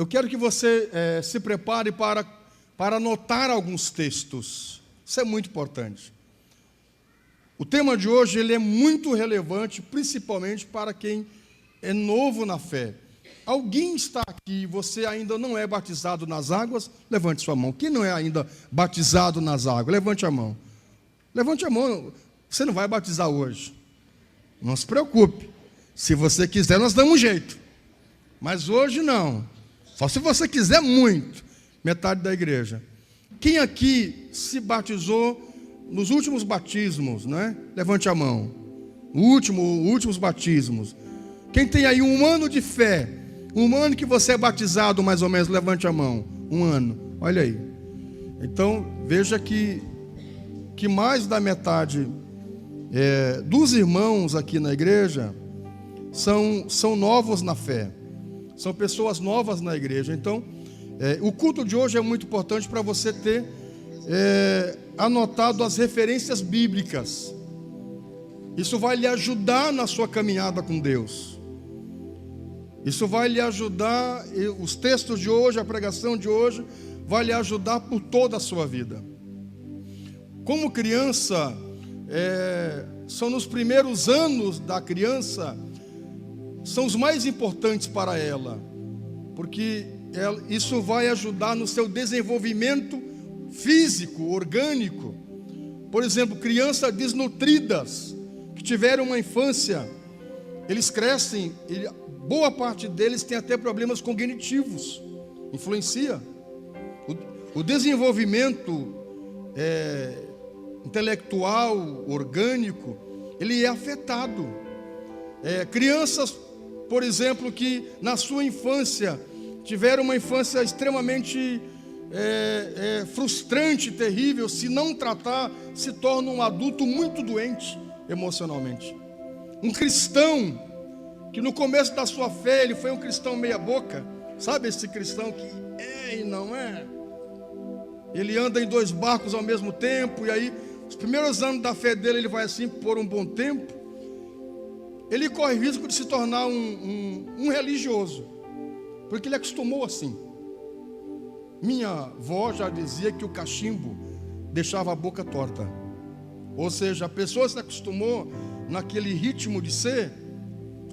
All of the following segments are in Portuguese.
Eu quero que você se prepare para anotar alguns textos. Isso é muito importante. O tema de hoje ele é muito relevante, principalmente para quem é novo na fé. Alguém está aqui, você ainda não é batizado nas águas? Levante sua mão. Quem não é ainda batizado nas águas? Levante a mão. Levante a mão. Você não vai batizar hoje. Não se preocupe. Se você quiser, nós damos um jeito. Mas hoje não. Só se você quiser muito. Metade da igreja. Quem aqui se batizou nos últimos batismos, né? Levante a mão. Últimos batismos. Quem tem aí um ano de fé, um ano que você é batizado mais ou menos, levante a mão. Um ano, olha aí. Então, veja que mais da metade dos irmãos aqui na igreja são novos na fé. São pessoas novas na igreja. Então, o culto de hoje é muito importante para você ter anotado as referências bíblicas. Isso vai lhe ajudar na sua caminhada com Deus. Isso vai lhe ajudar, os textos de hoje, a pregação de hoje, vai lhe ajudar por toda a sua vida. Como criança, são nos primeiros anos da criança, são os mais importantes para ela, porque isso vai ajudar no seu desenvolvimento físico, orgânico. Por exemplo, crianças desnutridas, que tiveram uma infância, eles crescem, boa parte deles tem até problemas cognitivos, influencia. O desenvolvimento intelectual, orgânico, ele é afetado. Crianças, por exemplo, que na sua infância tiveram uma infância extremamente frustrante, terrível, se não tratar, se torna um adulto muito doente emocionalmente. Um cristão que no começo da sua fé ele foi um cristão meia boca, sabe esse cristão que é e não é? Ele anda em dois barcos ao mesmo tempo, e aí os primeiros anos da fé dele ele vai assim por um bom tempo. Ele corre risco de se tornar um religioso, porque ele acostumou assim. Minha avó já dizia que o cachimbo deixava a boca torta. Ou seja, a pessoa se acostumou naquele ritmo de ser.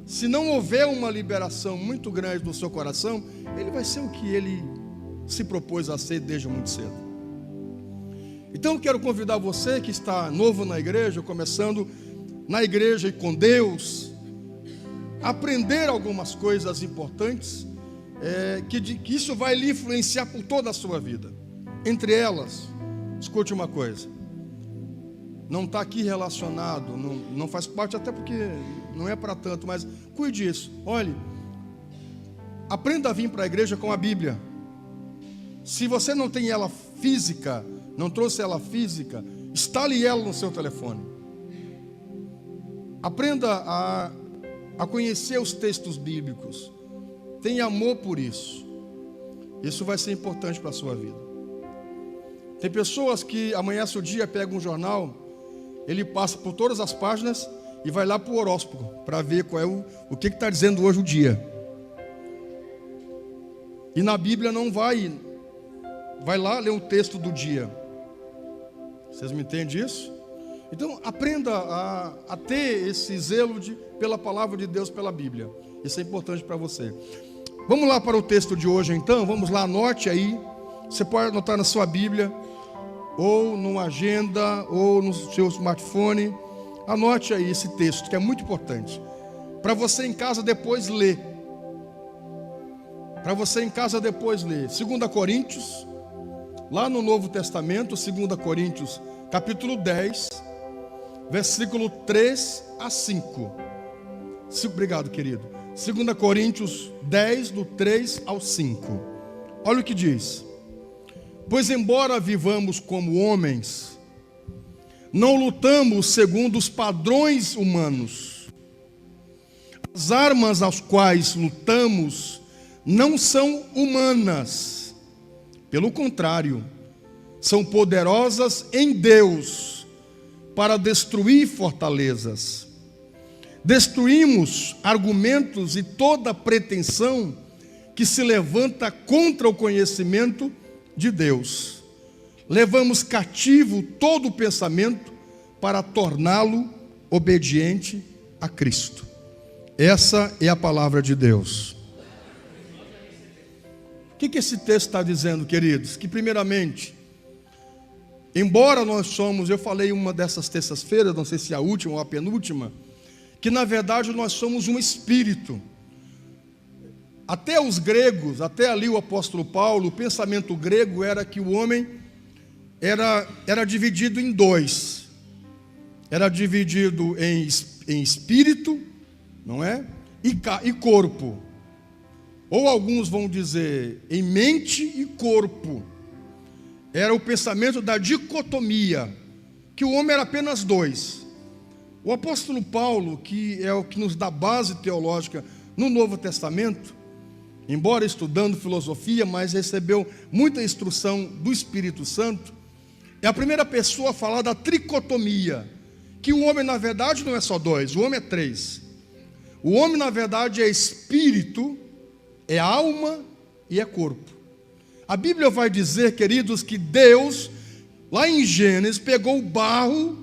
Se não houver uma liberação muito grande no seu coração, ele vai ser o que ele se propôs a ser desde muito cedo. Então eu quero convidar você que está novo na igreja, começando na igreja e com Deus, a aprender algumas coisas importantes, que isso vai lhe influenciar por toda a sua vida. Entre elas, escute uma coisa, não está aqui relacionado, não faz parte, até porque não é para tanto, mas cuide disso. Olhe, aprenda a vir para a igreja com a Bíblia. Se você não tem ela física, não trouxe ela física, instale ela no seu telefone. Aprenda a conhecer os textos bíblicos. Tenha amor por isso. Isso vai ser importante para a sua vida. Tem pessoas que amanhece o dia, pega um jornal, ele passa por todas as páginas e vai lá para o horóscopo, para ver qual é o que está dizendo hoje o dia. E na Bíblia não vai lá ler um texto do dia. Vocês me entendem isso? Então aprenda a ter esse zelo pela palavra de Deus, pela Bíblia. Isso é importante para você. Vamos lá para o texto de hoje então. Vamos lá, anote aí. Você pode anotar na sua Bíblia, ou numa agenda, ou no seu smartphone. Anote aí esse texto, que é muito importante, para você em casa depois ler. Para você em casa depois ler 2 Coríntios, lá no Novo Testamento, 2 Coríntios capítulo 10, versículo 3 a 5. Obrigado, querido. 2 Coríntios 10, do 3 ao 5. Olha o que diz: pois embora vivamos como homens, não lutamos segundo os padrões humanos. As armas às quais lutamos não são humanas. Pelo contrário, são poderosas em Deus para destruir fortalezas. Destruímos argumentos e toda pretensão que se levanta contra o conhecimento de Deus. Levamos cativo todo o pensamento para torná-lo obediente a Cristo. Essa é a palavra de Deus. O que esse texto está dizendo, queridos? Que primeiramente, embora nós somos, eu falei uma dessas terças-feiras, não sei se é a última ou a penúltima, que na verdade nós somos um espírito. Até os gregos, até ali o apóstolo Paulo, o pensamento grego era que o homem era dividido em dois. Era dividido em espírito, não é? E corpo. Ou alguns vão dizer em mente e corpo. Era o pensamento da dicotomia, que o homem era apenas dois. O apóstolo Paulo, que é o que nos dá base teológica no Novo Testamento, embora estudando filosofia, mas recebeu muita instrução do Espírito Santo, é a primeira pessoa a falar da tricotomia, que o homem na verdade não é só dois, o homem é três. O homem na verdade é espírito, é alma e é corpo. A Bíblia vai dizer, queridos, que Deus, lá em Gênesis, pegou o barro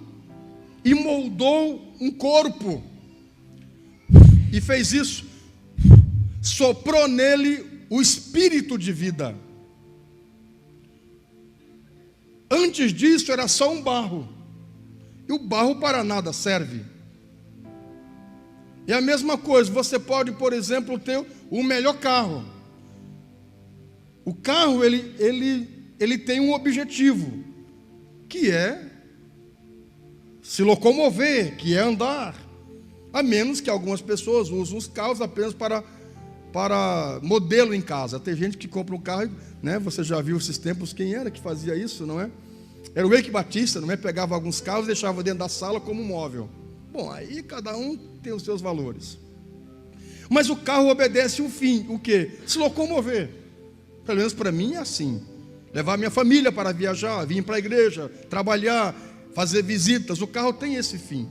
e moldou um corpo. E fez isso. Soprou nele o espírito de vida. Antes disso era só um barro. E o barro para nada serve. É a mesma coisa, você pode, por exemplo, ter o melhor carro. O carro, ele tem um objetivo, que é se locomover, que é andar. A menos que algumas pessoas usem os carros apenas para modelo em casa. Tem gente que compra um carro, né? Você já viu esses tempos, quem era que fazia isso, não é? Era o Eike Batista, não é? Pegava alguns carros e deixava dentro da sala como móvel. Bom, aí cada um tem os seus valores. Mas o carro obedece um fim, o quê? Se locomover. Pelo menos para mim é assim. Levar minha família para viajar, vir para a igreja, trabalhar, fazer visitas. O carro tem esse fim.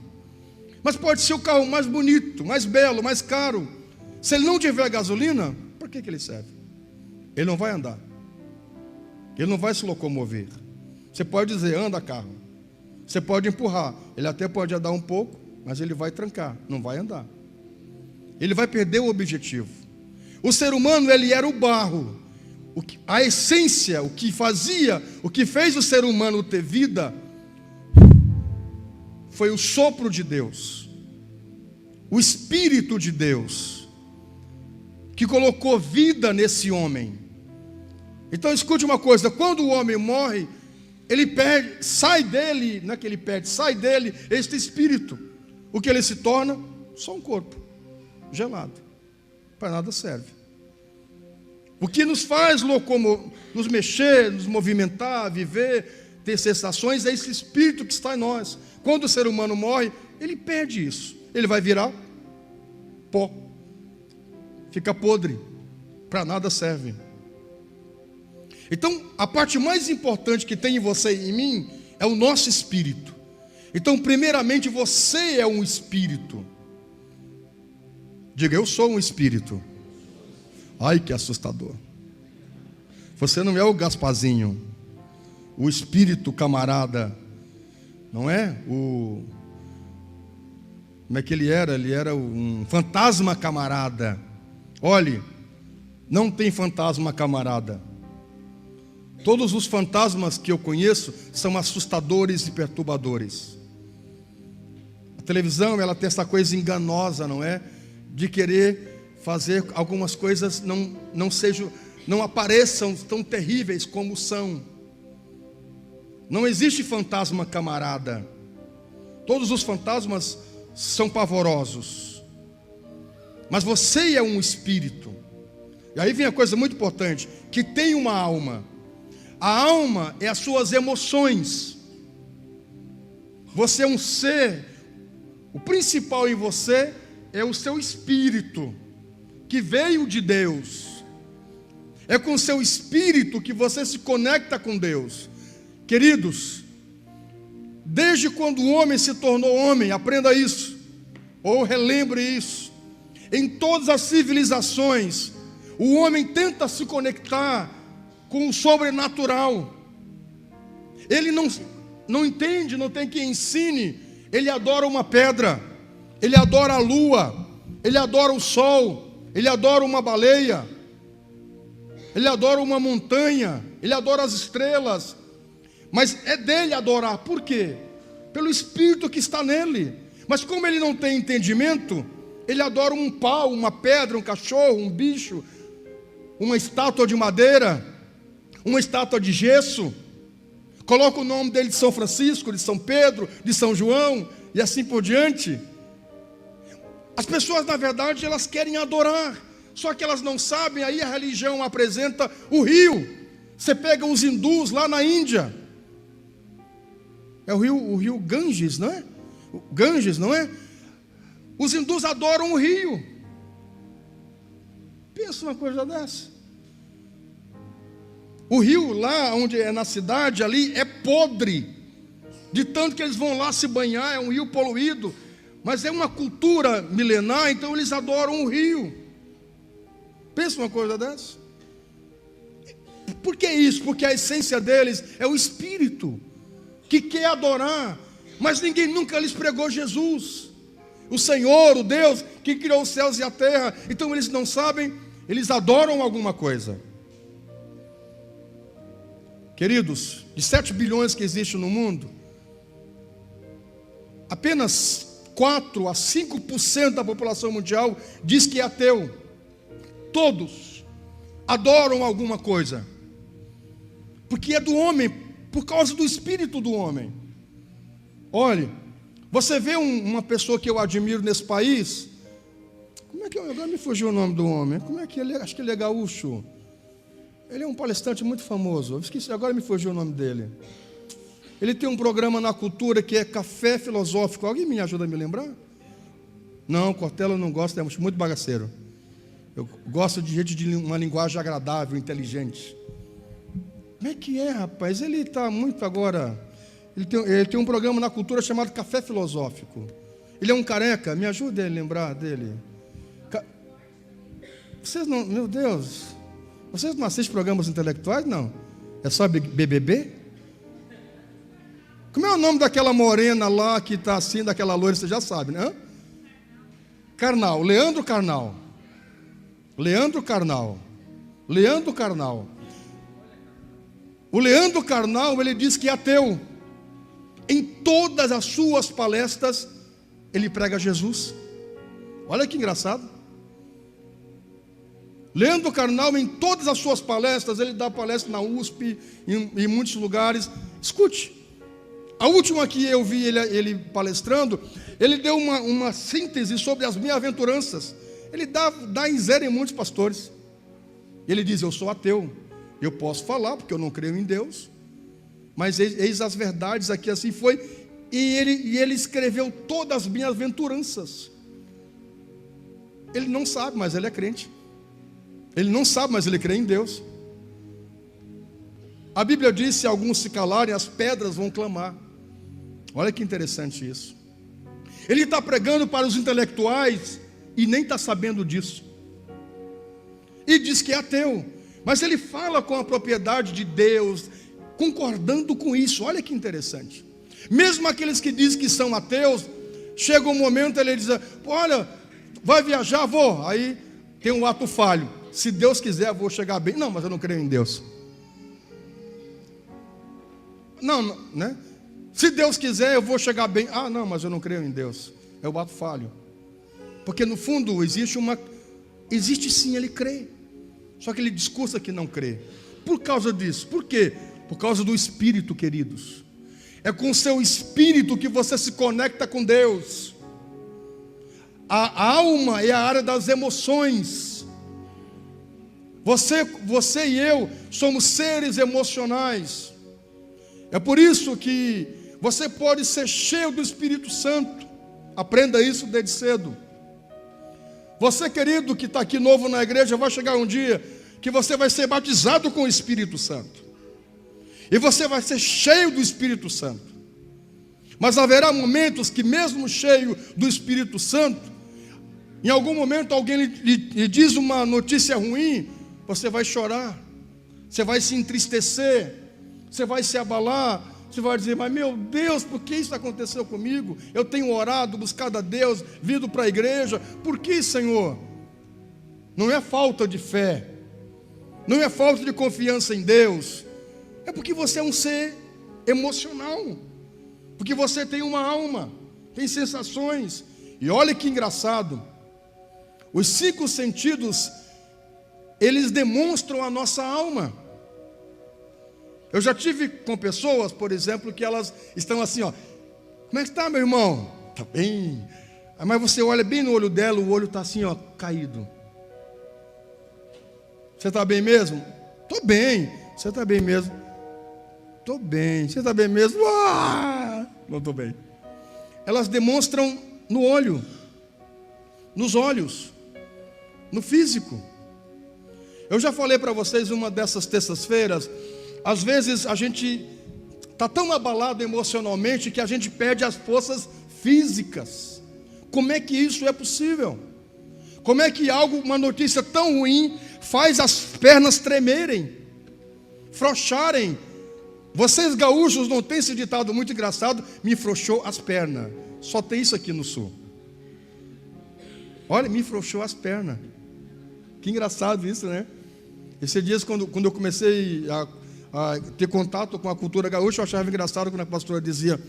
Mas pode ser o carro mais bonito, mais belo, mais caro. Se ele não tiver gasolina, para que ele serve? Ele não vai andar. Ele não vai se locomover. Você pode dizer, anda carro. Você pode empurrar. Ele até pode andar um pouco, mas ele vai trancar, não vai andar. Ele vai perder o objetivo. O ser humano, ele era o barro. A essência, o que fez o ser humano ter vida, foi o sopro de Deus, o Espírito de Deus, que colocou vida nesse homem. Então escute uma coisa, quando o homem morre, ele perde, sai dele, não é que ele perde, sai dele este espírito. O que ele se torna? Só um corpo, gelado, para nada serve. O que nos faz nos mexer, nos movimentar, viver, ter sensações, é esse espírito que está em nós. Quando o ser humano morre, ele perde isso. Ele vai virar pó. Fica podre. Para nada serve. Então, a parte mais importante que tem em você e em mim é o nosso espírito. Então, primeiramente, você é um espírito. Diga, eu sou um espírito. Ai, que assustador. Você não é o Gasparzinho, o espírito camarada, não é? Como é que ele era? Ele era um fantasma camarada. Olhe, não tem fantasma camarada. Todos os fantasmas que eu conheço são assustadores e perturbadores. A televisão, ela tem essa coisa enganosa, não é? De querer fazer algumas coisas não apareçam tão terríveis como são. Não existe fantasma camarada. Todos os fantasmas são pavorosos. Mas você é um espírito. E aí vem a coisa muito importante, que tem uma alma. A alma é as suas emoções. Você é um ser. O principal em você é o seu espírito, que veio de Deus. É com o seu espírito que você se conecta com Deus. Queridos, desde quando o homem se tornou homem, aprenda isso, ou relembre isso. Em todas as civilizações, O homem tenta se conectar com o sobrenatural. Ele não entende, não tem quem ensine. Ele adora uma pedra, ele adora a lua, ele adora o sol, ele adora uma baleia, ele adora uma montanha, ele adora as estrelas. Mas é dele adorar, por quê? Pelo Espírito que está nele. Mas como ele não tem entendimento, ele adora um pau, uma pedra, um cachorro, um bicho, uma estátua de madeira, uma estátua de gesso. Coloca o nome dele de São Francisco, de São Pedro, de São João, e assim por diante. As pessoas, na verdade, elas querem adorar, só que elas não sabem. Aí a religião apresenta o rio. Você pega os hindus lá na Índia, é o rio Ganges, não é? O Ganges, não é? Os hindus adoram o rio. Pensa uma coisa dessa. O rio lá, onde é na cidade, ali é podre, de tanto que eles vão lá se banhar. É um rio poluído, mas é uma cultura milenar, então eles adoram o rio. Pensa uma coisa dessa. Por que isso? Porque a essência deles é o Espírito, que quer adorar, mas ninguém nunca lhes pregou Jesus, o Senhor, o Deus que criou os céus e a terra. Então eles não sabem, eles adoram alguma coisa. Queridos, de 7 bilhões que existem no mundo, apenas 4 a 5% da população mundial diz que é ateu. Todos adoram alguma coisa, porque é do homem, por causa do espírito do homem. Olhe, você vê uma pessoa que eu admiro nesse país. Como é que agora me fugiu o nome do homem? Como é que ele é? Acho que ele é gaúcho. Ele é um palestrante muito famoso. Eu esqueci, agora me fugiu o nome dele. Ele tem um programa na Cultura que é Café Filosófico. Alguém me ajuda a me lembrar? Não, Cortella eu não gosto, é muito bagaceiro. Eu gosto de gente de uma linguagem agradável, inteligente. Como é que é, rapaz? Ele está muito agora... Ele tem um programa na Cultura chamado Café Filosófico. Ele é um careca, me ajuda a lembrar dele. Vocês não... Meu Deus... Vocês não assistem programas intelectuais? Não. É só BBB? Como é o nome daquela morena lá que está assim, daquela loira, você já sabe, né? Carnal, Leandro Carnal. Leandro Carnal. Leandro Carnal. O Leandro Carnal, ele diz que é ateu. Em todas as suas palestras, ele prega Jesus. Olha que engraçado. Leandro Carnal, em todas as suas palestras, ele dá palestra na USP, em muitos lugares. Escute, a última que eu vi ele palestrando, ele deu uma síntese sobre as bem-aventuranças. Ele dá em zero em muitos pastores. Ele diz: eu sou ateu, eu posso falar porque eu não creio em Deus, mas eis as verdades aqui, assim foi. E ele escreveu todas as bem-aventuranças. Ele não sabe, mas ele é crente. Ele não sabe, mas ele crê em Deus. A Bíblia diz: se alguns se calarem, as pedras vão clamar. Olha que interessante isso. Ele está pregando para os intelectuais e nem está sabendo disso. E diz que é ateu, mas ele fala com a propriedade de Deus, concordando com isso. Olha que interessante. Mesmo aqueles que dizem que são ateus, chega um momento ele diz: olha, vai viajar? Vou. Aí tem um ato falho. Se Deus quiser, eu vou chegar bem. Não, mas eu não creio em Deus. Não, né? Se Deus quiser, eu vou chegar bem. Ah, não, mas eu não creio em Deus. É o ato falho. Porque no fundo existe sim, ele crê. Só que ele discursa que não crê. Por causa disso. Por quê? Por causa do Espírito, queridos. É com o seu Espírito que você se conecta com Deus. A alma é a área das emoções. Você e eu somos seres emocionais. É por isso que você pode ser cheio do Espírito Santo. Aprenda isso desde cedo. Você, querido, que está aqui novo na igreja, vai chegar um dia que você vai ser batizado com o Espírito Santo. E você vai ser cheio do Espírito Santo. Mas haverá momentos que, mesmo cheio do Espírito Santo, Em algum momento alguém lhe diz uma notícia ruim, você vai chorar, você vai se entristecer, você vai se abalar, você vai dizer, mas meu Deus, por que isso aconteceu comigo? Eu tenho orado, buscado a Deus, vindo para a igreja, por que, Senhor? Não é falta de fé, não é falta de confiança em Deus, é porque você é um ser emocional, porque você tem uma alma, tem sensações. E olha que engraçado, os 5 sentidos, eles demonstram a nossa alma. Eu já tive com pessoas, por exemplo, que elas estão assim, ó, como é que está, meu irmão? Está bem. Mas você olha bem no olho dela, o olho está assim, ó, caído. Você está bem mesmo? Estou bem. Você está bem mesmo? Estou bem. Você está bem mesmo? Não estou bem. Elas demonstram no olho, nos olhos, no físico. Eu já falei para vocês uma dessas terças-feiras, às vezes a gente está tão abalado emocionalmente que a gente perde as forças físicas. Como é que isso é possível? Como é que uma notícia tão ruim faz as pernas tremerem, frouxarem? Vocês gaúchos não têm esse ditado muito engraçado, me frouxou as pernas. Só tem isso aqui no sul. Olha, me frouxou as pernas. Que engraçado isso, né? Esses dias, quando eu comecei a ter contato com a cultura gaúcha, eu achava engraçado quando a pastora dizia,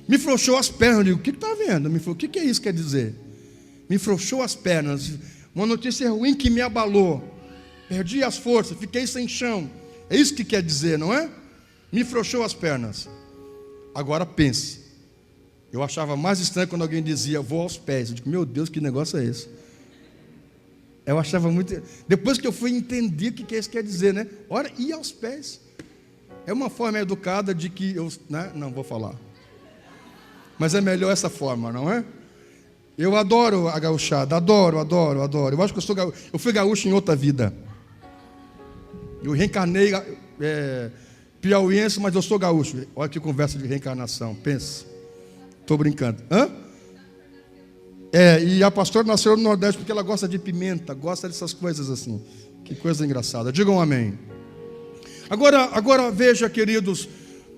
me frouxou as pernas. Eu digo, o que está vendo? O que é isso que quer dizer? Me frouxou as pernas. Uma notícia ruim que me abalou. Perdi as forças, fiquei sem chão. É isso que quer dizer, não é? Me frouxou as pernas. Agora pense. Eu achava mais estranho quando alguém dizia, vou aos pés. Eu digo, meu Deus, que negócio é esse? Eu achava muito... Depois que eu fui entender o que isso quer dizer, né? Ora, ir aos pés. É uma forma educada de que eu... Né? Não vou falar. Mas é melhor essa forma, não é? Eu adoro a gauchada. Adoro. Eu acho que eu fui gaúcho em outra vida. Eu reencarnei piauiense, mas eu sou gaúcho. Olha que conversa de reencarnação. Pense. Estou brincando. E a pastora nasceu no Nordeste porque ela gosta de pimenta, gosta dessas coisas assim. Que coisa engraçada. Digam amém. Agora veja, queridos,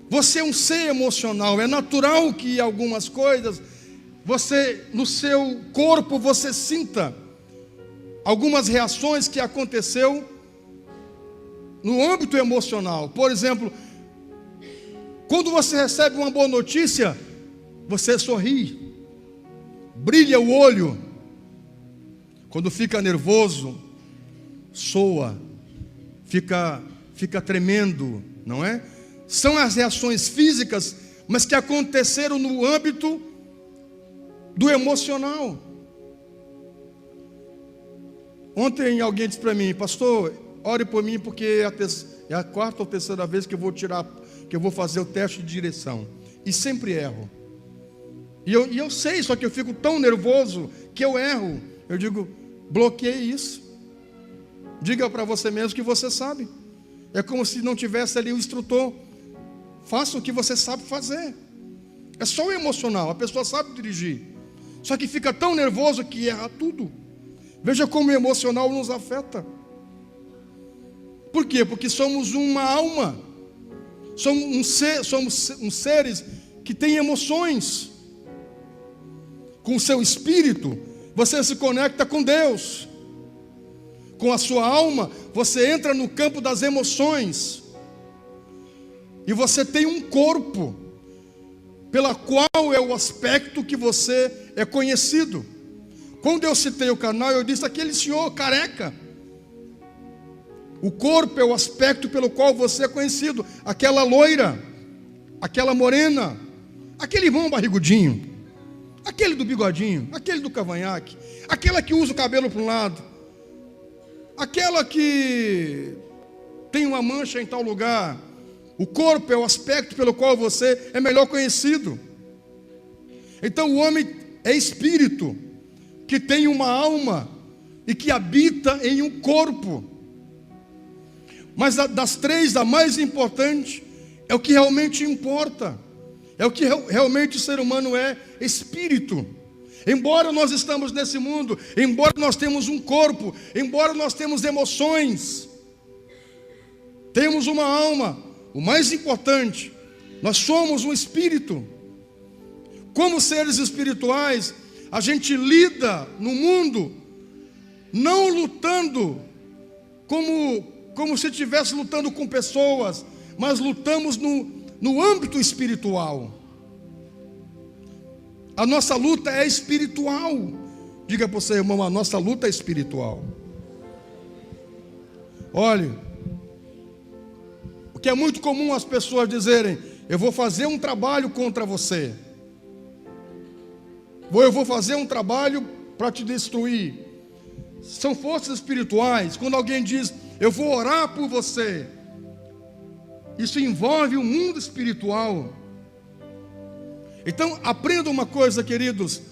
você é um ser emocional. É natural que algumas coisas, você, no seu corpo, você sinta algumas reações que aconteceu no âmbito emocional. Por exemplo, quando você recebe uma boa notícia, você sorri, brilha o olho. Quando fica nervoso, soa, fica tremendo, não é? São as reações físicas, mas que aconteceram no âmbito do emocional. Ontem alguém disse para mim, pastor, ore por mim porque é a 4ª ou 3ª vez que eu vou fazer o teste de direção. E sempre erro. E eu sei, só que eu fico tão nervoso que eu erro. Eu digo, bloqueie isso. Diga para você mesmo que você sabe. É como se não tivesse ali o instrutor. Faça o que você sabe fazer. É só o emocional, a pessoa sabe dirigir. Só que fica tão nervoso que erra tudo. Veja como o emocional nos afeta. Por quê? Porque somos uma alma. Somos seres que têm emoções. Com o seu espírito, você se conecta com Deus. Com a sua alma, você entra no campo das emoções. E você tem um corpo, pela qual é o aspecto que você é conhecido. Quando eu citei o canal, eu disse, aquele senhor careca. O corpo é o aspecto pelo qual você é conhecido. Aquela loira, aquela morena, aquele irmão barrigudinho, aquele do bigodinho, aquele do cavanhaque, aquela que usa o cabelo para um lado, aquela que tem uma mancha em tal lugar. O corpo é o aspecto pelo qual você é melhor conhecido. Então o homem é espírito, que tem uma alma e que habita em um corpo. Mas das três, a mais importante é o que realmente importa. É o que realmente o ser humano é, espírito. Embora nós estamos nesse mundo, embora nós temos um corpo, embora nós temos emoções, temos uma alma, o mais importante, nós somos um espírito. Como seres espirituais, a gente lida no mundo, não lutando como se estivesse lutando com pessoas, mas lutamos no âmbito espiritual. A nossa luta é espiritual. Diga para você, irmão, a nossa luta é espiritual. Olhe, o que é muito comum as pessoas dizerem: eu vou fazer um trabalho contra você, eu vou fazer um trabalho para te destruir. São forças espirituais. Quando alguém diz: eu vou orar por você, isso envolve o mundo espiritual. Então, aprenda uma coisa, queridos: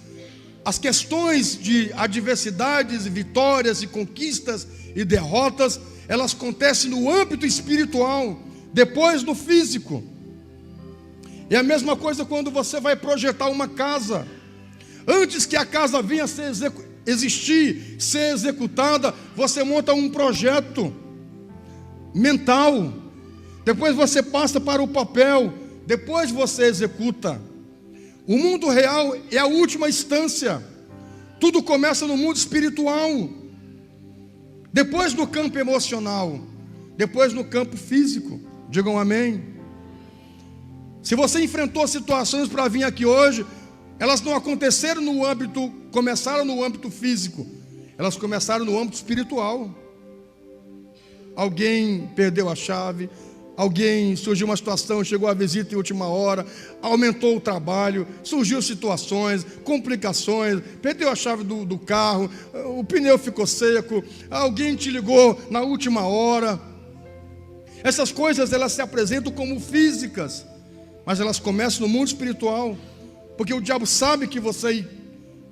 as questões de adversidades, vitórias e conquistas e derrotas, elas acontecem no âmbito espiritual, depois no físico. É a mesma coisa quando você vai projetar uma casa. Antes que a casa venha a existir, ser executada, você monta um projeto mental, depois você passa para o papel, depois você executa. O mundo real é a última instância. Tudo começa no mundo espiritual, depois no campo emocional, depois no campo físico. Digam amém. Se você enfrentou situações para vir aqui hoje, elas não aconteceram começaram no âmbito físico, elas começaram no âmbito espiritual. Alguém perdeu a chave, surgiu uma situação, chegou a visita em última hora, aumentou o trabalho, surgiu situações, complicações, perdeu a chave do carro, o pneu ficou seco, alguém te ligou na última hora. Essas coisas, elas se apresentam como físicas, mas elas começam no mundo espiritual, porque o diabo sabe que você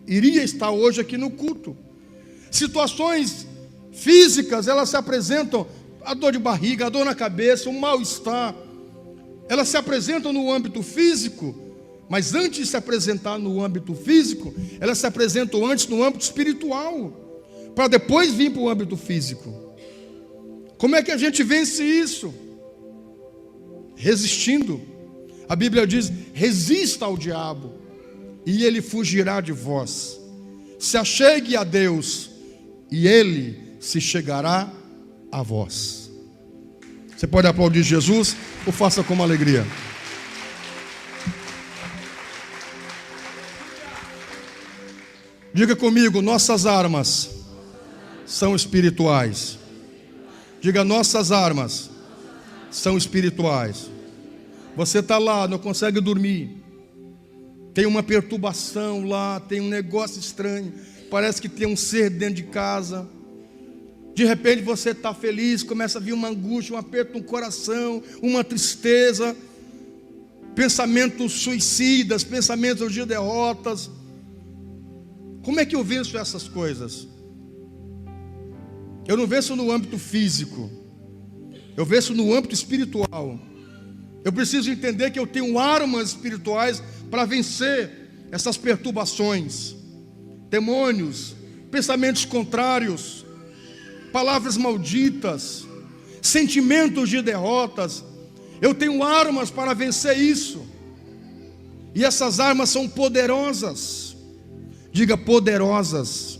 iria estar hoje aqui no culto. Situações físicas, elas se apresentam, a dor de barriga, a dor na cabeça, o mal-estar, elas se apresentam no âmbito físico, mas antes de se apresentar no âmbito físico, elas se apresentam antes no âmbito espiritual, para depois vir para o âmbito físico. Como é que a gente vence isso? Resistindo. A Bíblia diz: resista ao diabo e ele fugirá de vós. Se achegue a Deus e ele se chegará a vós. Você pode aplaudir Jesus ou faça com alegria? Diga comigo: nossas armas são espirituais. Diga: nossas armas são espirituais. Você está lá, não consegue dormir, tem uma perturbação lá, tem um negócio estranho, parece que tem um ser dentro de casa. De repente você está feliz, começa a vir uma angústia, um aperto no coração, uma tristeza, pensamentos suicidas, pensamentos de derrotas. Como é que eu venço essas coisas? Eu não venço no âmbito físico, eu venço no âmbito espiritual. Eu preciso entender que eu tenho armas espirituais para vencer essas perturbações, demônios, pensamentos contrários, palavras malditas, sentimentos de derrotas. Eu tenho armas para vencer isso, e essas armas são poderosas. Diga: poderosas.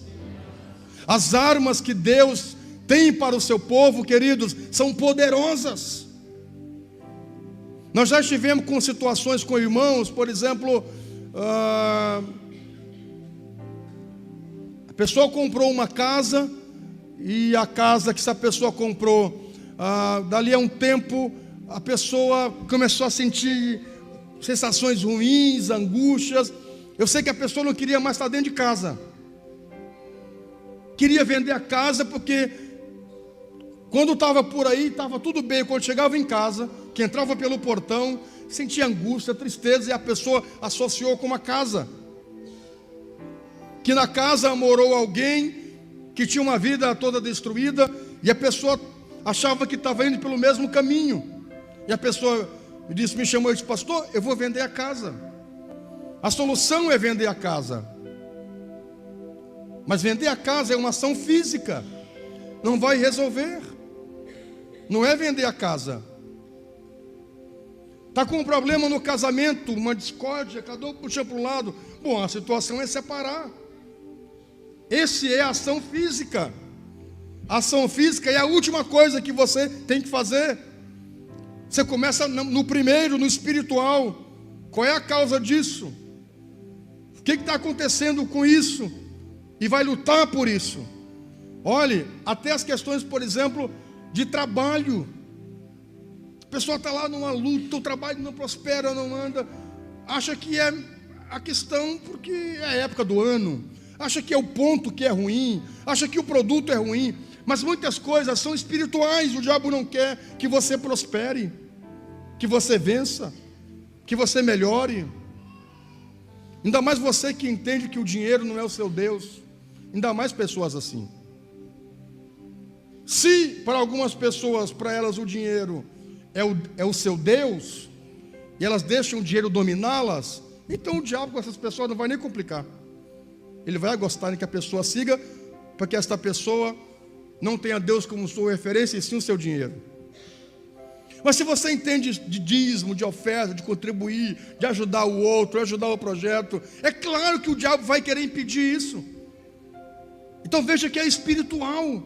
As armas que Deus tem para o seu povo, queridos, são poderosas. Nós já estivemos com situações com irmãos, por exemplo, a pessoa comprou uma casa, e a casa que essa pessoa comprou, dali a um tempo, a pessoa começou a sentir sensações ruins, angústias. Eu sei que a pessoa não queria mais estar dentro de casa, queria vender a casa, porque quando estava por aí, estava tudo bem. Quando chegava em casa, que entrava pelo portão, sentia angústia, tristeza, e a pessoa associou com uma casa, que na casa morou alguém que tinha uma vida toda destruída, e a pessoa achava que estava indo pelo mesmo caminho. E a pessoa me chamou e disse: pastor, eu vou vender a casa. A solução é vender a casa. Mas vender a casa é uma ação física, não vai resolver. Não é vender a casa. Está com um problema no casamento, uma discórdia, cada um puxa para um lado. Bom, a situação é separar. Esse é a ação física. A ação física é a última coisa que você tem que fazer. Você começa no primeiro, no espiritual. Qual é a causa disso? O que está acontecendo com isso? E vai lutar por isso. Olhe, até as questões, por exemplo, de trabalho. A pessoa está lá numa luta, o trabalho não prospera, não anda. Acha que é a questão porque é a época do ano. Acha que é o ponto que é ruim. Acha que o produto é ruim. Mas muitas coisas são espirituais. O diabo não quer que você prospere, que você vença, que você melhore. Ainda mais você que entende que o dinheiro não é o seu Deus. Ainda mais pessoas assim. Se para algumas pessoas, para elas o dinheiro é o seu Deus, e elas deixam o dinheiro dominá-las, então o diabo com essas pessoas não vai nem complicar. Ele vai gostar de que a pessoa siga, para que esta pessoa não tenha Deus como sua referência, e sim o seu dinheiro. Mas se você entende de dízimo, de oferta, de contribuir, de ajudar o outro, ajudar o projeto, é claro que o diabo vai querer impedir isso. Então veja que é espiritual.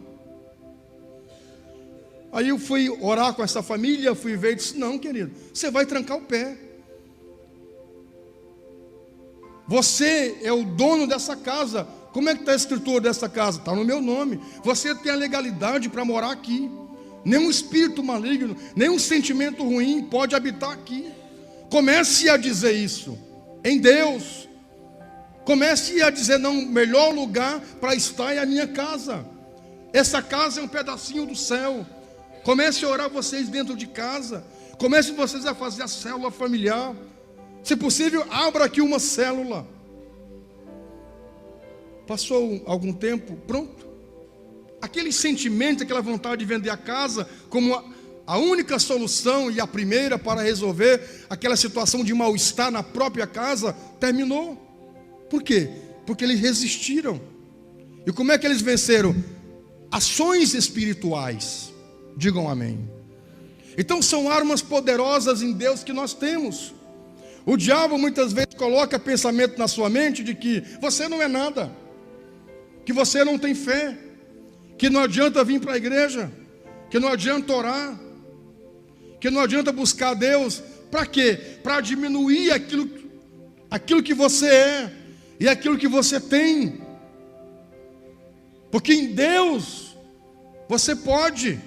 Aí eu fui orar com essa família, fui ver e disse: não, querido, você vai trancar o pé. Você é o dono dessa casa. Como é que está a escritura dessa casa? Está no meu nome. Você tem a legalidade para morar aqui. Nenhum espírito maligno, nenhum sentimento ruim pode habitar aqui. Comece a dizer isso em Deus. Comece a dizer: não, o melhor lugar para estar é a minha casa. Essa casa é um pedacinho do céu. Comece a orar vocês dentro de casa. Comece vocês a fazer a célula familiar. Se possível, abra aqui uma célula. Passou algum tempo, pronto. Aquele sentimento, aquela vontade de vender a casa como a única solução e a primeira para resolver aquela situação de mal-estar na própria casa, terminou. Por quê? Porque eles resistiram. E como é que eles venceram? Ações espirituais. Digam amém. Então são armas poderosas em Deus que nós temos. O diabo muitas vezes coloca pensamento na sua mente de que você não é nada, que você não tem fé, que não adianta vir para a igreja, que não adianta orar, que não adianta buscar a Deus. Para quê? Para diminuir aquilo que você é e aquilo que você tem. Porque em Deus você pode.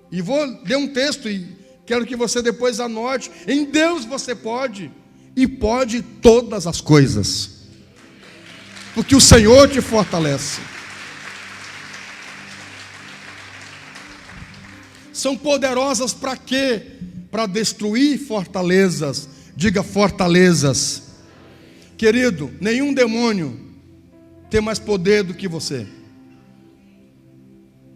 E vou ler um texto e quero que você depois anote. Em Deus você pode, e pode todas as coisas, porque o Senhor te fortalece. São poderosas para quê? Para destruir fortalezas. Diga fortalezas. Querido, nenhum demônio tem mais poder do que você.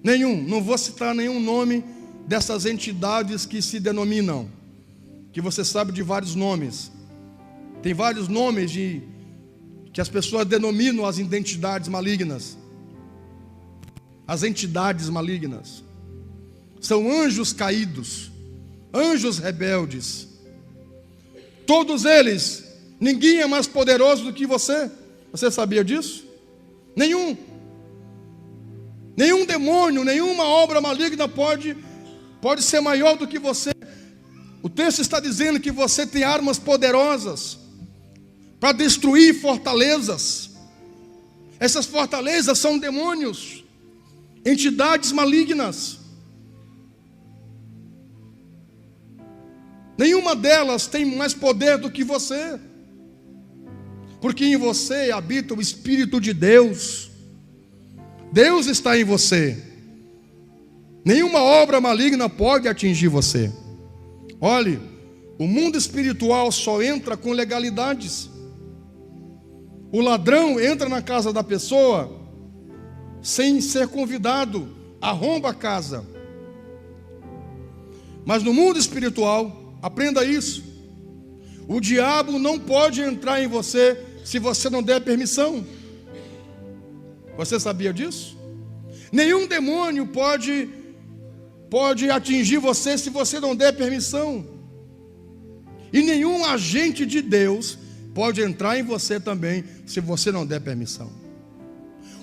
Nenhum. Não vou citar nenhum nome dessas entidades que se denominam, que você sabe de vários nomes. Tem vários nomes que as pessoas denominam as identidades malignas. As entidades malignas são anjos caídos, anjos rebeldes. Todos eles, ninguém é mais poderoso do que você. Você sabia disso? Nenhum demônio, nenhuma obra maligna pode ser maior do que você. O texto está dizendo que você tem armas poderosas para destruir fortalezas. Essas fortalezas são demônios, entidades malignas. Nenhuma delas tem mais poder do que você, porque em você habita o Espírito de Deus. Deus está em você. Nenhuma obra maligna pode atingir você. Olhe, o mundo espiritual só entra com legalidades. O ladrão entra na casa da pessoa sem ser convidado, arromba a casa. Mas no mundo espiritual, aprenda isso, o diabo não pode entrar em você se você não der permissão. Você sabia disso? Nenhum demônio pode atingir você se você não der permissão. E nenhum agente de Deus pode entrar em você também se você não der permissão.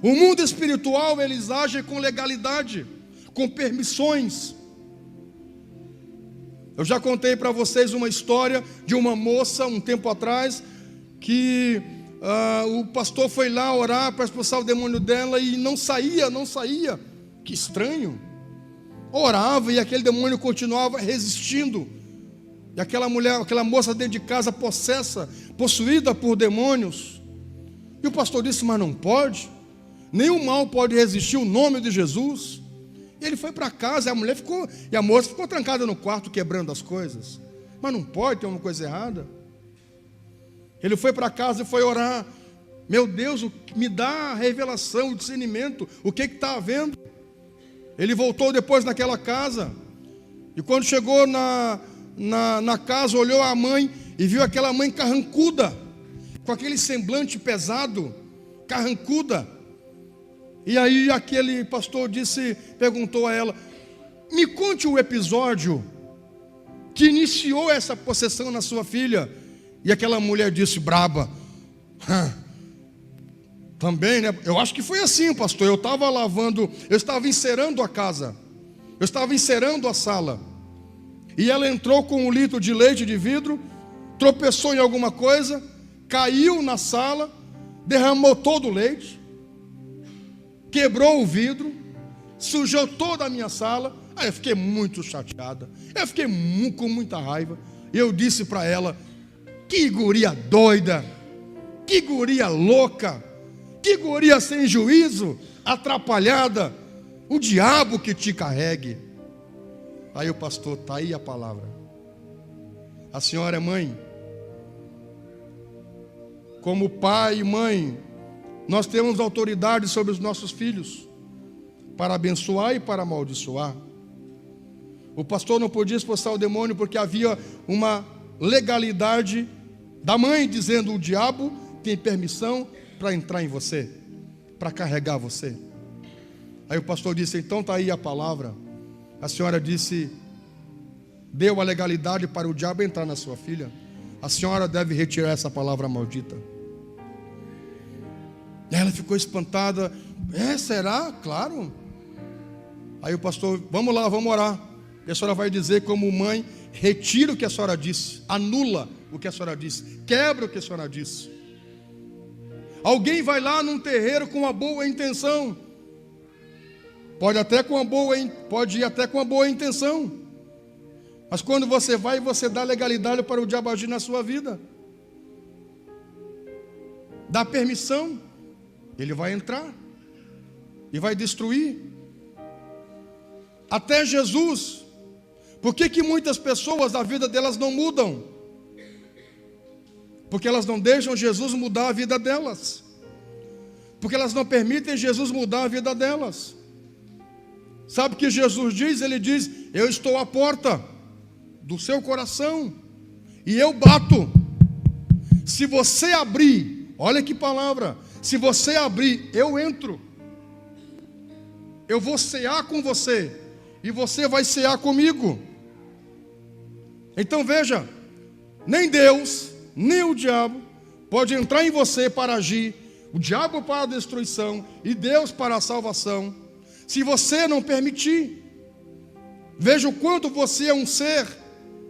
O mundo espiritual, eles agem com legalidade, com permissões. Eu já contei para vocês uma história de uma moça um tempo atrás que o pastor foi lá orar para expulsar o demônio dela e não saía. Que estranho. Orava e aquele demônio continuava resistindo. E aquela moça dentro de casa possessa, possuída por demônios. E o pastor disse: mas não pode. Nenhum mal pode resistir o nome de Jesus. E ele foi para casa, e a moça ficou trancada no quarto, quebrando as coisas. Mas não pode, tem uma coisa errada. Ele foi para casa e foi orar. Meu Deus, me dá a revelação, o discernimento, o que está havendo? Ele voltou depois naquela casa. E quando chegou na casa, olhou a mãe e viu aquela mãe carrancuda, com aquele semblante pesado, carrancuda. E aí aquele pastor perguntou a ela: me conte o episódio que iniciou essa possessão na sua filha. E aquela mulher disse, braba: também, né? Eu acho que foi assim, pastor. Eu estava encerando a casa, eu estava encerando a sala, e ela entrou com um litro de leite de vidro, tropeçou em alguma coisa, caiu na sala, derramou todo o leite, quebrou o vidro, sujou toda a minha sala. Aí eu fiquei muito chateada, eu fiquei com muita raiva. Eu disse para ela: que guria doida, que guria louca, que guria sem juízo, atrapalhada, o diabo que te carregue. Aí o pastor: está aí a palavra. A senhora é mãe. Como pai e mãe, nós temos autoridade sobre os nossos filhos, para abençoar e para amaldiçoar. O pastor não podia expulsar o demônio porque havia uma legalidade da mãe dizendo: o diabo tem permissão para entrar em você, para carregar você. Aí o pastor disse: então está aí a palavra. A senhora disse, deu a legalidade para o diabo entrar na sua filha. A senhora deve retirar essa palavra maldita. Ela ficou espantada. Será? Claro. Aí o pastor: vamos lá, vamos orar. E a senhora vai dizer como mãe: retira o que a senhora disse, anula o que a senhora disse, quebra o que a senhora disse. Alguém vai lá num terreiro com uma boa intenção, pode ir até com uma boa intenção, mas quando você vai, você dá legalidade para o diabo agir na sua vida, dá permissão, ele vai entrar e vai destruir. Até Jesus. Por que muitas pessoas, a vida delas não mudam? Porque elas não deixam Jesus mudar a vida delas, porque elas não permitem Jesus mudar a vida delas. Sabe o que Jesus diz? Ele diz: eu estou à porta do seu coração e eu bato. Se você abrir, olha que palavra, se você abrir, eu entro. Eu vou cear com você e você vai cear comigo. Então veja, nem Deus, nem o diabo pode entrar em você para agir. O diabo para a destruição e Deus para a salvação, se você não permitir. Veja o quanto você é um ser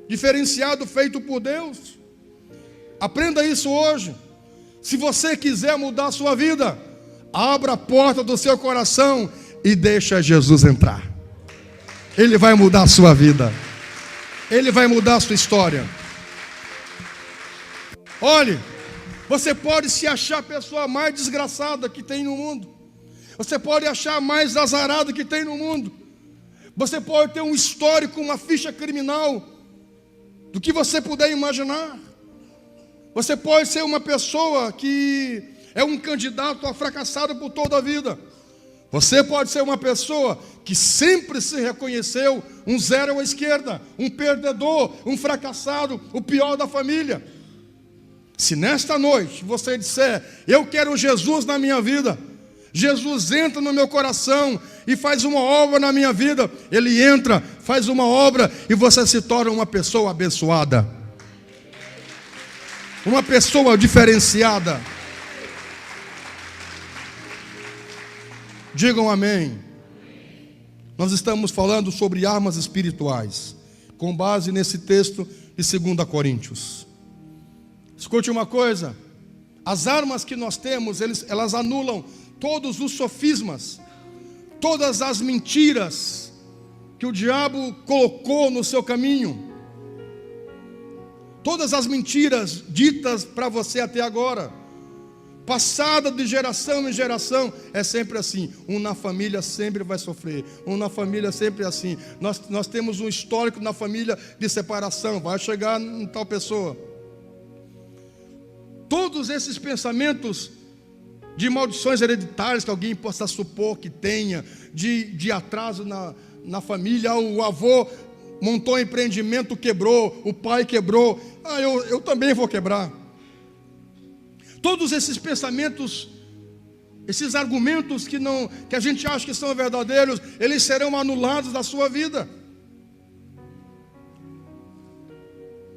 diferenciado, feito por Deus. Aprenda isso hoje. Se você quiser mudar a sua vida, abra a porta do seu coração e deixa Jesus entrar. Ele vai mudar a sua vida, Ele vai mudar a sua história. Olhe, você pode se achar a pessoa mais desgraçada que tem no mundo, você pode achar mais azarado que tem no mundo, você pode ter um histórico, uma ficha criminal, do que você puder imaginar. Você pode ser uma pessoa que é um candidato a fracassado por toda a vida. Você pode ser uma pessoa que sempre se reconheceu um zero à esquerda, um perdedor, um fracassado, o pior da família. Se nesta noite você disser: eu quero Jesus na minha vida, Jesus entra no meu coração e faz uma obra na minha vida. Ele entra, faz uma obra e você se torna uma pessoa abençoada, uma pessoa diferenciada. Digam amém. Nós estamos falando sobre armas espirituais, com base nesse texto de 2 Coríntios. Escute uma coisa: as armas que nós temos, elas anulam todos os sofismas, todas as mentiras que o diabo colocou no seu caminho, todas as mentiras ditas para você até agora, passada de geração em geração. É sempre assim. Um na família sempre vai sofrer, um na família sempre é assim. Nós temos um histórico na família de separação, vai chegar em tal pessoa. Todos esses pensamentos de maldições hereditárias que alguém possa supor que tenha, de atraso na família. O avô montou um empreendimento, quebrou, o pai quebrou, eu também vou quebrar. Todos esses pensamentos, esses argumentos que a gente acha que são verdadeiros, eles serão anulados da sua vida.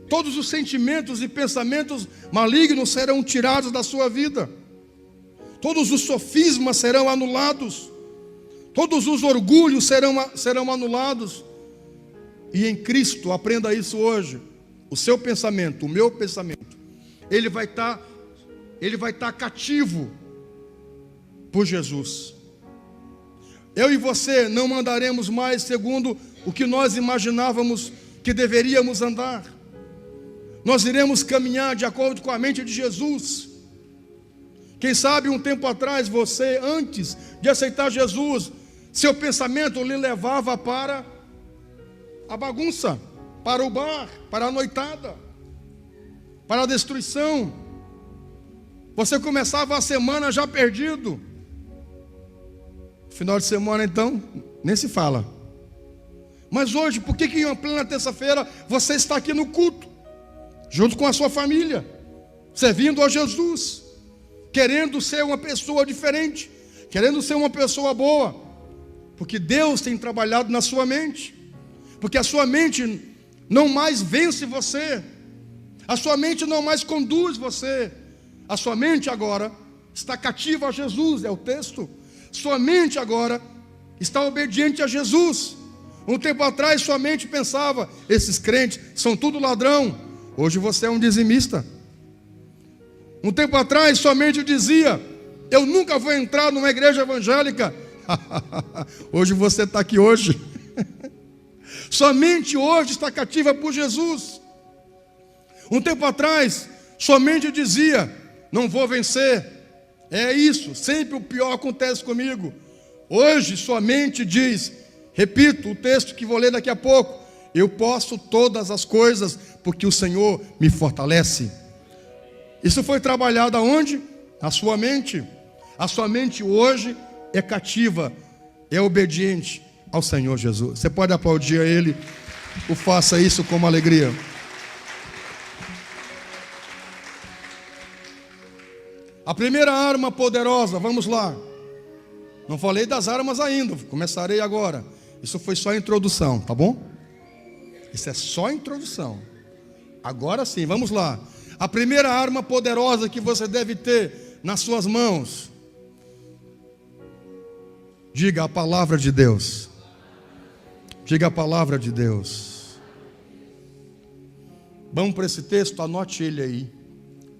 Todos os sentimentos e pensamentos malignos serão tirados da sua vida. Todos os sofismas serão anulados. Todos os orgulhos serão anulados. E em Cristo, aprenda isso hoje, o seu pensamento, o meu pensamento, ele vai estar cativo por Jesus. Eu e você não andaremos mais segundo o que nós imaginávamos que deveríamos andar. Nós iremos caminhar de acordo com a mente de Jesus. Quem sabe um tempo atrás você, antes de aceitar Jesus, seu pensamento lhe levava para a bagunça, para o bar, para a noitada, para a destruição. Você começava a semana já perdido. Final de semana então, nem se fala. Mas hoje, por que em plena terça-feira você está aqui no culto, junto com a sua família, servindo a Jesus, querendo ser uma pessoa diferente, querendo ser uma pessoa boa? Porque Deus tem trabalhado na sua mente. Porque a sua mente não mais vence você, a sua mente não mais conduz você. A sua mente agora está cativa a Jesus, é o texto. Sua mente agora está obediente a Jesus. Um tempo atrás sua mente pensava: esses crentes são tudo ladrão. Hoje você é um dizimista. Um tempo atrás sua mente dizia: eu nunca vou entrar numa igreja evangélica. Hoje você está aqui hoje. Sua mente hoje está cativa por Jesus. Um tempo atrás sua mente dizia: não vou vencer, é isso, sempre o pior acontece comigo. Hoje sua mente diz, repito o texto que vou ler daqui a pouco: eu posso todas as coisas porque o Senhor me fortalece. Isso foi trabalhado aonde? Na sua mente. A sua mente hoje é cativa, é obediente ao Senhor Jesus. Você pode aplaudir a Ele, ou faça isso com alegria. A primeira arma poderosa, vamos lá. Não falei das armas ainda, começarei agora. Isso foi só a introdução, tá bom? Isso é só a introdução. Agora sim, vamos lá. A primeira arma poderosa que você deve ter nas suas mãos, diga a palavra de Deus. Diga a palavra de Deus. Vamos para esse texto, anote ele aí,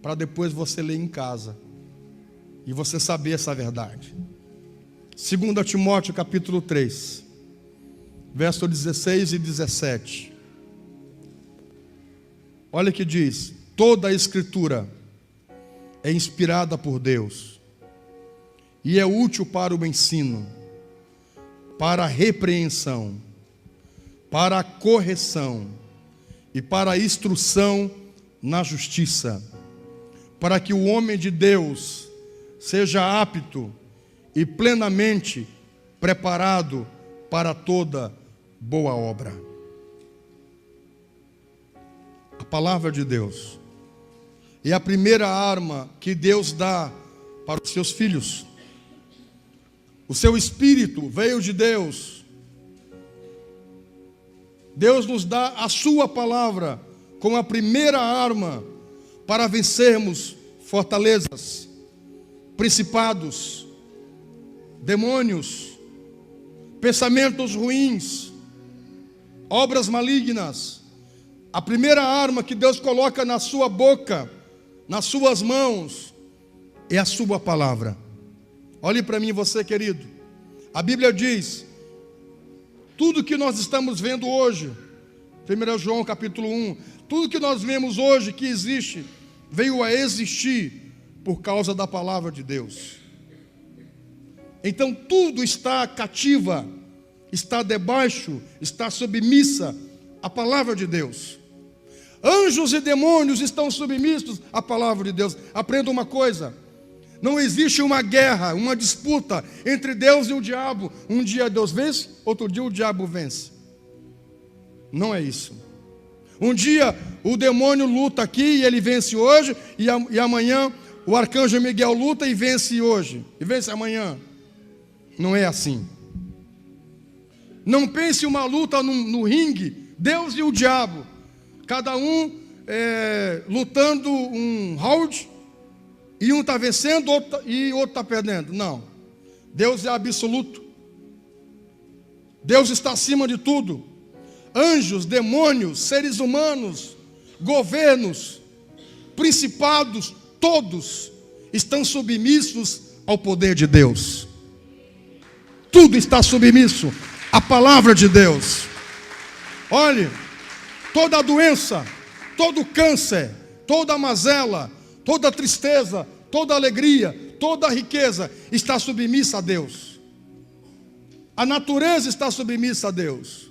para depois você ler em casa e você saber essa verdade. 2 Timóteo capítulo 3, verso 16 e 17. Olha que diz: toda a escritura é inspirada por Deus e é útil para o ensino, para a repreensão, para a correção e para a instrução na justiça, para que o homem de Deus seja apto e plenamente preparado para toda boa obra. A palavra de Deus é a primeira arma que Deus dá para os seus filhos. O seu Espírito veio de Deus. Deus nos dá a sua palavra como a primeira arma para vencermos fortalezas, principados, demônios, pensamentos ruins, obras malignas. A primeira arma que Deus coloca na sua boca, nas suas mãos, é a sua palavra. Olhe para mim, você querido. A Bíblia diz: tudo que nós estamos vendo hoje, 1 João capítulo 1, tudo que nós vemos hoje que existe, veio a existir por causa da palavra de Deus. Então tudo está cativa, está debaixo, está submissa à palavra de Deus. Anjos e demônios estão submissos à palavra de Deus. Aprenda uma coisa: não existe uma guerra, uma disputa entre Deus e o diabo. Um dia Deus vence, outro dia o diabo vence. Não é isso. Um dia o demônio luta aqui e ele vence hoje, e amanhã o arcanjo Miguel luta e vence hoje, e vence amanhã. Não é assim. Não pense uma luta no ringue, Deus e o diabo, cada um lutando um round, e um está vencendo e outro está perdendo. Não. Deus é absoluto. Deus está acima de tudo. Anjos, demônios, seres humanos, governos, principados, todos estão submissos ao poder de Deus. Tudo está submisso à palavra de Deus. Olhe, toda doença, todo câncer, toda mazela, toda tristeza, toda alegria, toda riqueza está submissa a Deus. A natureza está submissa a Deus.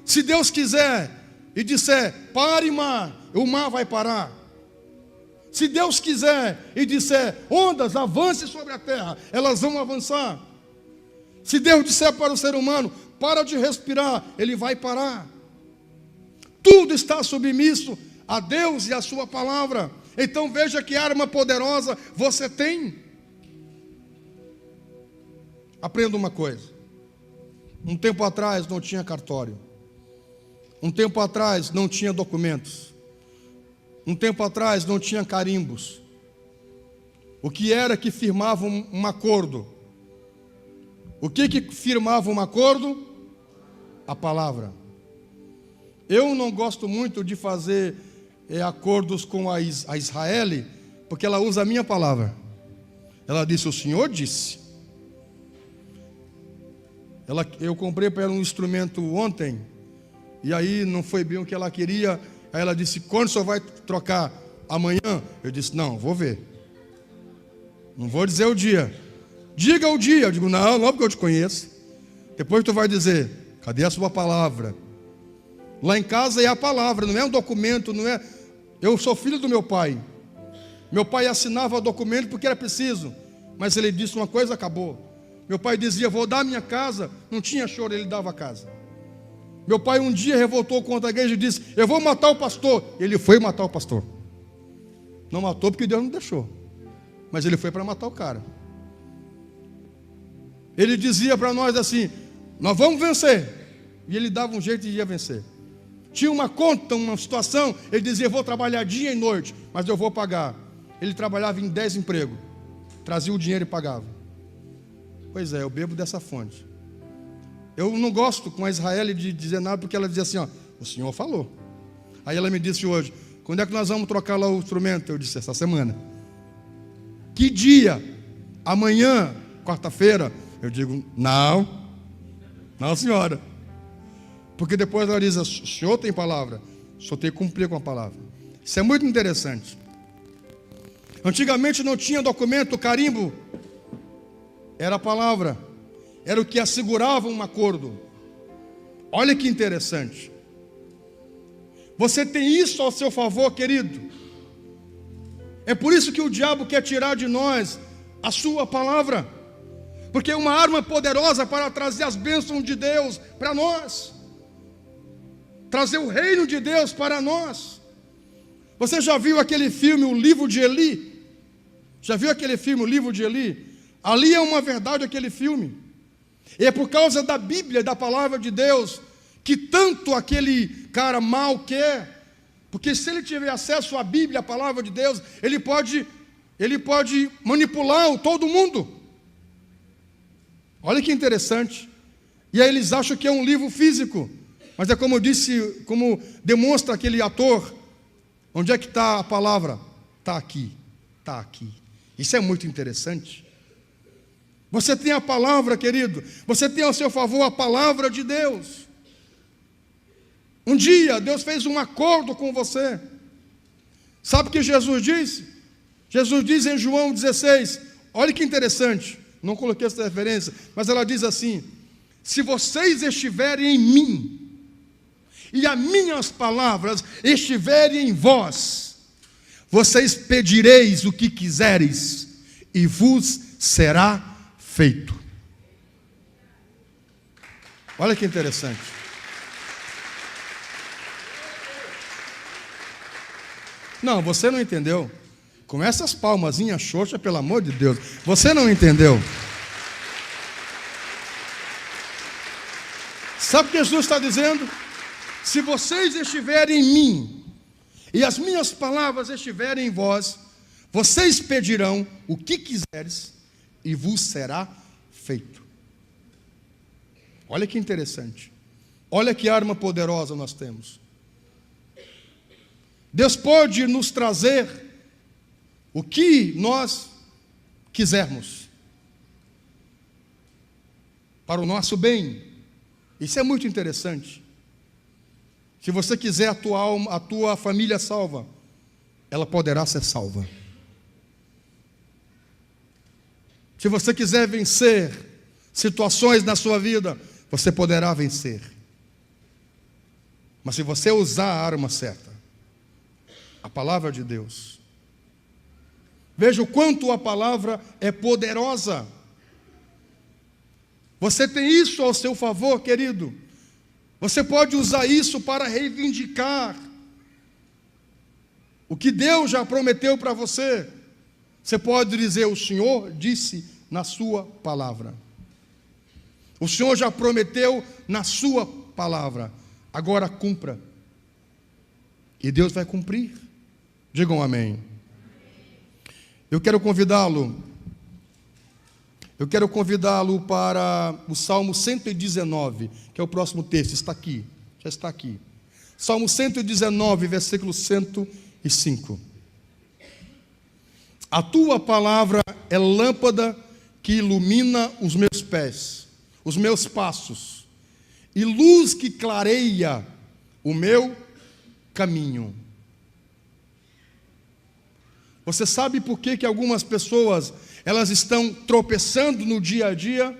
Se Deus quiser e disser: pare mar, o mar vai parar. Se Deus quiser e disser: ondas, avance sobre a terra, elas vão avançar. Se Deus disser para o ser humano: para de respirar, ele vai parar. Tudo está submisso a Deus e a sua palavra. Então veja que arma poderosa você tem. Aprenda uma coisa: um tempo atrás não tinha cartório. Um tempo atrás não tinha documentos. Um tempo atrás não tinha carimbos. O que era que firmava um acordo? O que firmava um acordo? A palavra. Eu não gosto muito de fazer acordos com a Israel, porque ela usa a minha palavra. Ela disse: o Senhor disse. Eu comprei para ela um instrumento ontem, e aí não foi bem o que ela queria. Aí ela disse: quando o senhor vai trocar? Amanhã? Eu disse: não, vou ver. Não vou dizer o dia. Diga o dia. Eu digo: não, porque eu te conheço. Depois tu vai dizer: cadê a sua palavra? Lá em casa é a palavra, não é um documento, não é. Eu sou filho do meu pai. Meu pai assinava o documento porque era preciso, mas ele disse uma coisa, acabou. Meu pai dizia: vou dar minha casa. Não tinha choro, ele dava a casa. Meu pai um dia revoltou contra a igreja e disse: eu vou matar o pastor. Ele foi matar o pastor. Não matou porque Deus não deixou, mas ele foi para matar o cara. Ele dizia para nós assim: nós vamos vencer. E ele dava um jeito de ia vencer. Tinha uma conta, uma situação, ele dizia: eu vou trabalhar dia e noite, mas eu vou pagar. Ele trabalhava em 10 empregos, trazia o dinheiro e pagava. Pois é, eu bebo dessa fonte. Eu não gosto com a Israel de dizer nada, porque ela dizia assim: ó, o Senhor falou. Aí ela me disse hoje: quando é que nós vamos trocar lá o instrumento? Eu disse: essa semana. Que dia? Amanhã, quarta-feira? Eu digo: não, senhora. Porque depois ela diz: o senhor tem palavra, o senhor tem que cumprir com a palavra. Isso é muito interessante. Antigamente não tinha documento, carimbo. Era a palavra. Era o que assegurava um acordo. Olha que interessante. Você tem isso ao seu favor, querido. É por isso que o diabo quer tirar de nós a sua palavra. Porque é uma arma poderosa para trazer as bênçãos de Deus para nós. Trazer o reino de Deus para nós. Você já viu aquele filme, O Livro de Eli? Já viu aquele filme, O Livro de Eli? Ali é uma verdade aquele filme. E é por causa da Bíblia, da palavra de Deus, que tanto aquele cara mal quer. Porque se ele tiver acesso à Bíblia, à palavra de Deus, ele pode manipular todo mundo. Olha que interessante. E aí eles acham que é um livro físico. Mas é como eu disse, como demonstra aquele ator. Onde é que está a palavra? Está aqui, está aqui. Isso é muito interessante. Você tem a palavra, querido. Você tem ao seu favor a palavra de Deus. Um dia Deus fez um acordo com você. Sabe o que Jesus disse? Jesus diz em João 16, olha que interessante, não coloquei essa referência, mas ela diz assim: se vocês estiverem em mim, e as minhas palavras estiverem em vós, vocês pedireis o que quisereis, e vos será feito. Olha que interessante. Não, você não entendeu. Com essas palmazinhas xoxas, pelo amor de Deus. Você não entendeu. Sabe o que Jesus está dizendo? Se vocês estiverem em mim, e as minhas palavras estiverem em vós, vocês pedirão o que quiseres, e vos será feito. Olha que interessante. Olha que arma poderosa nós temos. Deus pode nos trazer o que nós quisermos, para o nosso bem. Isso é muito interessante. Se você quiser a tua família salva, ela poderá ser salva. Se você quiser vencer situações na sua vida, você poderá vencer. Mas se você usar a arma certa, a palavra de Deus, veja o quanto a palavra é poderosa. Você tem isso ao seu favor, querido. Você pode usar isso para reivindicar o que Deus já prometeu para você. Você pode dizer: o Senhor disse na sua palavra. O Senhor já prometeu na sua palavra. Agora cumpra. E Deus vai cumprir. Digam amém. Eu quero convidá-lo para o Salmo 119, que é o próximo texto, está aqui, já está aqui. Salmo 119, versículo 105. A tua palavra é lâmpada que ilumina os meus pés, os meus passos, e luz que clareia o meu caminho. Você sabe por que algumas pessoas, elas estão tropeçando no dia a dia?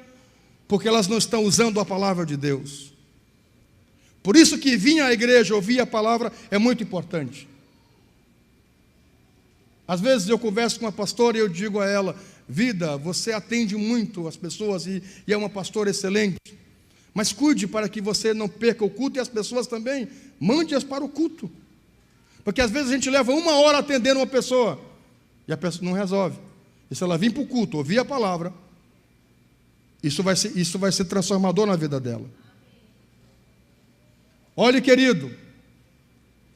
Porque elas não estão usando a palavra de Deus. Por isso que vir à igreja, ouvir a palavra, é muito importante. Às vezes eu converso com uma pastora e eu digo a ela: vida, você atende muito as pessoas e é uma pastora excelente. Mas cuide para que você não perca o culto, e as pessoas também, mande-as para o culto. Porque às vezes a gente leva 1 hora atendendo uma pessoa, e a pessoa não resolve. E se ela vir para o culto, ouvir a palavra, isso vai ser transformador na vida dela. Olhe, querido,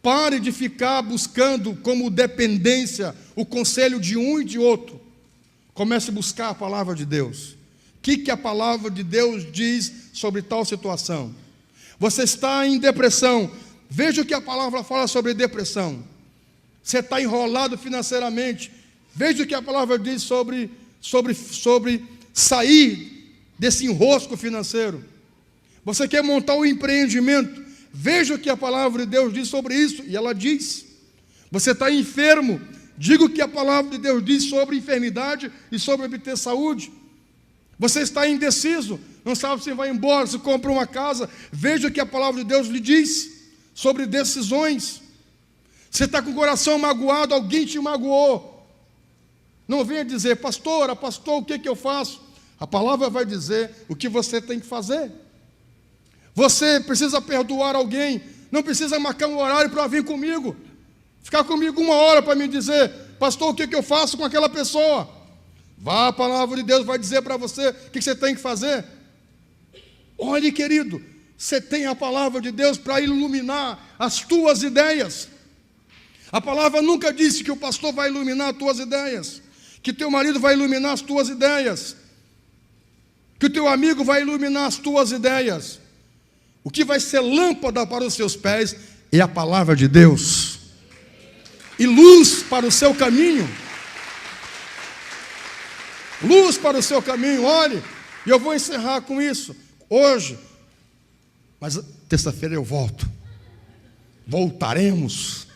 pare de ficar buscando como dependência o conselho de um e de outro. Comece a buscar a palavra de Deus. O que a palavra de Deus diz sobre tal situação? Você está em depressão. Veja o que a palavra fala sobre depressão. Você está enrolado financeiramente. Veja o que a palavra diz sobre sair desse enrosco financeiro. Você quer montar um empreendimento. Veja o que a palavra de Deus diz sobre isso. E ela diz. Você está enfermo. Diga o que a palavra de Deus diz sobre enfermidade e sobre obter saúde. Você está indeciso. Não sabe se vai embora, se compra uma casa. Veja o que a palavra de Deus lhe diz sobre decisões. Você está com o coração magoado, alguém te magoou. Não venha dizer: pastor, o que eu faço? A palavra vai dizer o que você tem que fazer. Você precisa perdoar alguém. Não precisa marcar um horário para vir comigo. Ficar comigo 1 hora para me dizer: pastor, o que eu faço com aquela pessoa? Vá, a palavra de Deus vai dizer para você o que você tem que fazer. Olhe, querido, você tem a palavra de Deus para iluminar as tuas ideias. A palavra nunca disse que o pastor vai iluminar as tuas ideias, que teu marido vai iluminar as tuas ideias, que o teu amigo vai iluminar as tuas ideias. O que vai ser lâmpada para os seus pés é a palavra de Deus, e luz para o seu caminho. Luz para o seu caminho. Olhe, e eu vou encerrar com isso hoje, mas terça-feira eu volto. Voltaremos.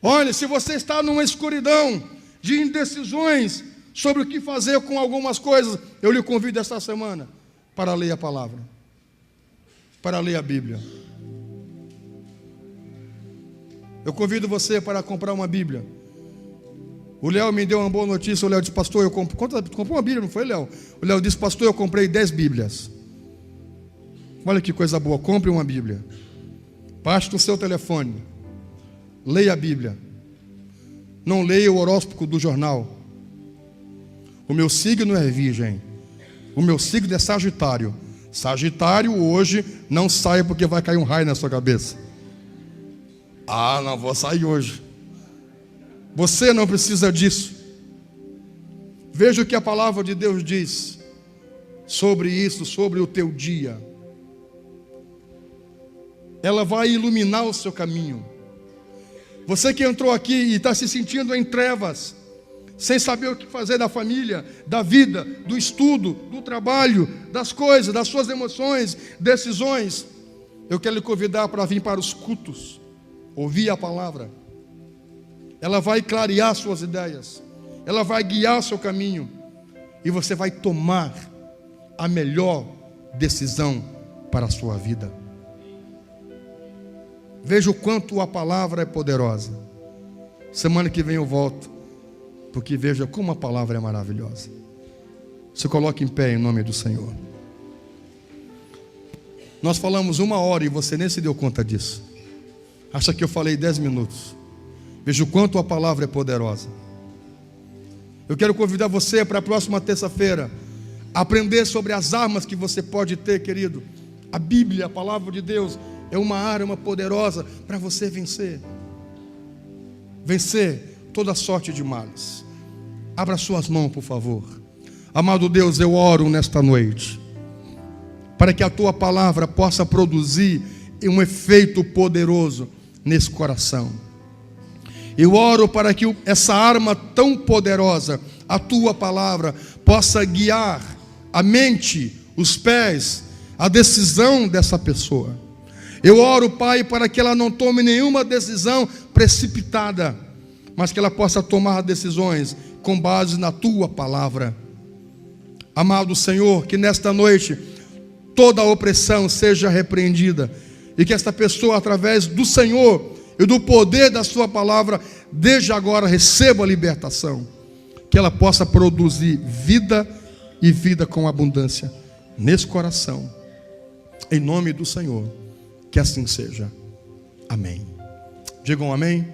Olhe, se você está numa escuridão de indecisões sobre o que fazer com algumas coisas, eu lhe convido esta semana para ler a palavra, para ler a Bíblia. Eu convido você para comprar uma Bíblia. O Léo me deu uma boa notícia. O Léo disse: pastor, eu comprei uma Bíblia, não foi, Léo? O Léo disse: pastor, eu comprei 10 Bíblias. Olha que coisa boa, compre uma Bíblia. Baixe no seu telefone, leia a Bíblia. Não leia o horóscopo do jornal. O meu signo é Virgem, o meu signo é Sagitário. Sagitário hoje não saia, porque vai cair um raio na sua cabeça. Ah, não vou sair hoje. Você não precisa disso. Veja o que a palavra de Deus diz sobre isso, sobre o teu dia. Ela vai iluminar o seu caminho. Você que entrou aqui e está se sentindo em trevas, sem saber o que fazer da família, da vida, do estudo, do trabalho, das coisas, das suas emoções, decisões, eu quero lhe convidar para vir para os cultos, ouvir a palavra. Ela vai clarear suas ideias, ela vai guiar seu caminho, e você vai tomar a melhor decisão para a sua vida. Veja o quanto a palavra é poderosa. Semana que vem eu volto, porque veja como a palavra é maravilhosa. Se coloque em pé em nome do Senhor. Nós falamos 1 hora e você nem se deu conta disso. Acha que eu falei 10 minutos. Veja o quanto a palavra é poderosa. Eu quero convidar você para a próxima terça-feira aprender sobre as armas que você pode ter, querido. A Bíblia, a palavra de Deus, é uma arma poderosa para você vencer. Vencer toda sorte de males. Abra suas mãos, por favor. Amado Deus, eu oro nesta noite para que a tua palavra possa produzir um efeito poderoso nesse coração. Eu oro para que essa arma tão poderosa, a tua palavra, possa guiar a mente, os pés, a decisão dessa pessoa. Eu oro, Pai, para que ela não tome nenhuma decisão precipitada, mas que ela possa tomar decisões com base na tua palavra. Amado Senhor, que nesta noite toda opressão seja repreendida, e que esta pessoa, através do Senhor e do poder da sua palavra, desde agora receba a libertação, que ela possa produzir vida e vida com abundância nesse coração, em nome do Senhor, que assim seja. Amém. Digam amém.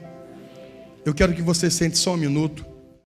Eu quero que você sente só um minuto.